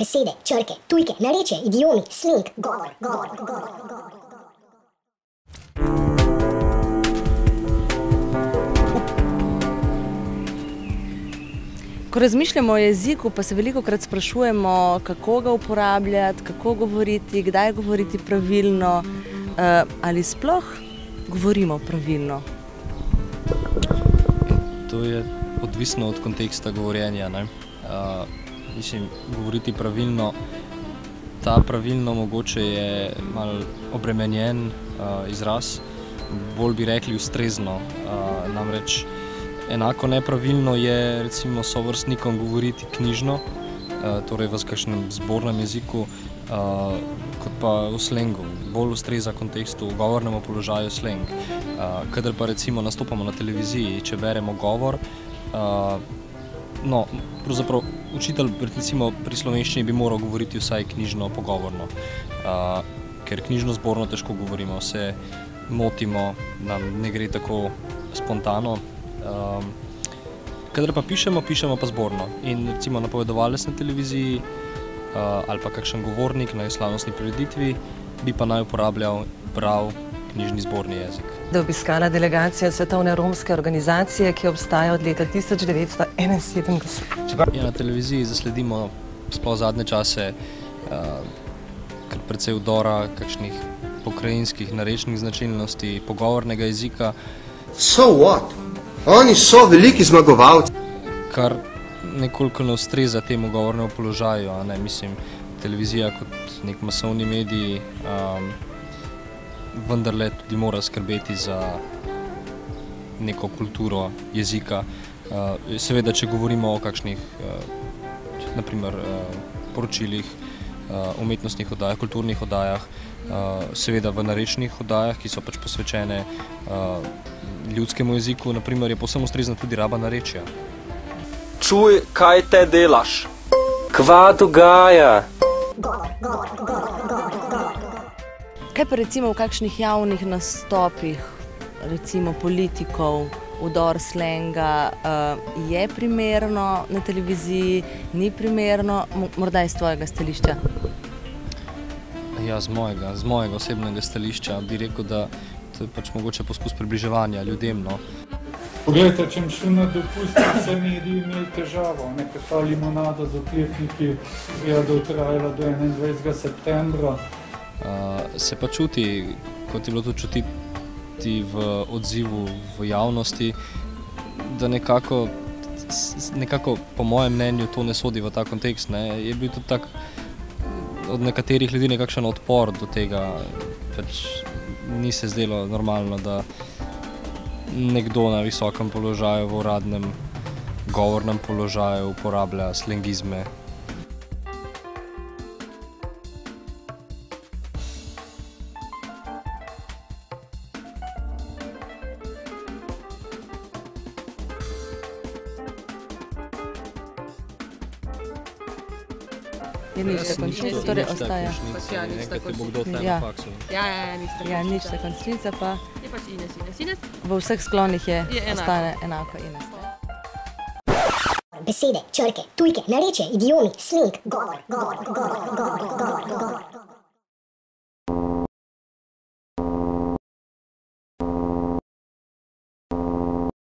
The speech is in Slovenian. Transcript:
besede, črke, tujke, narečje, idiomi, slang, govor. Ko razmišljamo o jeziku, pa se velikokrat sprašujemo, kako ga uporabljati, kako govoriti, kdaj govoriti pravilno, ali sploh govorimo pravilno. To je odvisno od konteksta govorjenja, ne? Mislim, govoriti pravilno, ta pravilno mogoče je malo obremenjen izraz, bolj bi rekli ustrezno, namreč enako nepravilno je recimo sovrstnikom govoriti knjižno, torej v kakšnem zbornem jeziku, kot pa v slengu. Bolj ustreza kontekstu, govornemu položaju sleng. Kadar pa recimo nastopamo na televiziji, če beremo govor, no, pravzaprav učitelj recimo pri slovenščini bi moral govoriti vsaj knjižno pogovorno, ker knjižno zborno težko govorimo, se motimo, nam ne gre tako spontano. Kadar pa pišemo pa zborno in recimo napovedovalec na televiziji ali pa kakšen govornik na slavnostni prireditvi bi pa naj uporabljal prav knjižni zborni jezik. Da je obiskala delegacija Svetovne romske organizacije, ki obstaja od leta 1971. Na televiziji zasledimo sploh zadnje čase kar precej vdora kakšnih pokrajinskih narečnih značilnosti, pogovornega jezika. So what? Oni so veliki zmagovalci. Kar nekoliko ne ustreza temu govornemu položaju, a ne, mislim, televizija kot nek masovni medij vendarle tudi mora skrbeti za neko kulturo jezika. Seveda, če govorimo o kakšnih, naprimer, poročilih, umetnostnih oddajah, kulturnih oddajah, seveda v narečnih oddajah, ki so pač posvečene ljudskemu jeziku, naprimer, je povsem ustrezna tudi raba narečja. Čuj, kaj te delaš? Kva dogaja? Kaj pa recimo v kakšnih javnih nastopih, recimo politikov, vdor slenga, je primerno na televiziji, ni primerno, morda iz tvojega stališča? Ja, z mojega osebnega stališča bi rekel, da to je pač mogoče poskus približevanja ljudem, no. Poglejte, če bi šli na dopust, vse mediji imeli težavo, neka ta limonada z oklepniki je trajala do 21. septembra. Se pa čuti, kot je bilo to čutiti v odzivu v javnosti, da nekako po mojem mnenju to ne sodi v ta kontekst, ne. Je bil tudi tak od nekaterih ljudi nekakšen odpor do tega, pač ni se zdelo normalno, da nekdo na visokem položaju, v uradnem govornem položaju uporablja slengizme. Je ničta končnica, torej ostaja. Nekaj te bo kdo tam na faksu. Ja, ničta končnica pa. Je pač Ines. V vseh sklonih ostane enako Ines. Besede, črke, tujke, narečje, idiomi, slang, govor.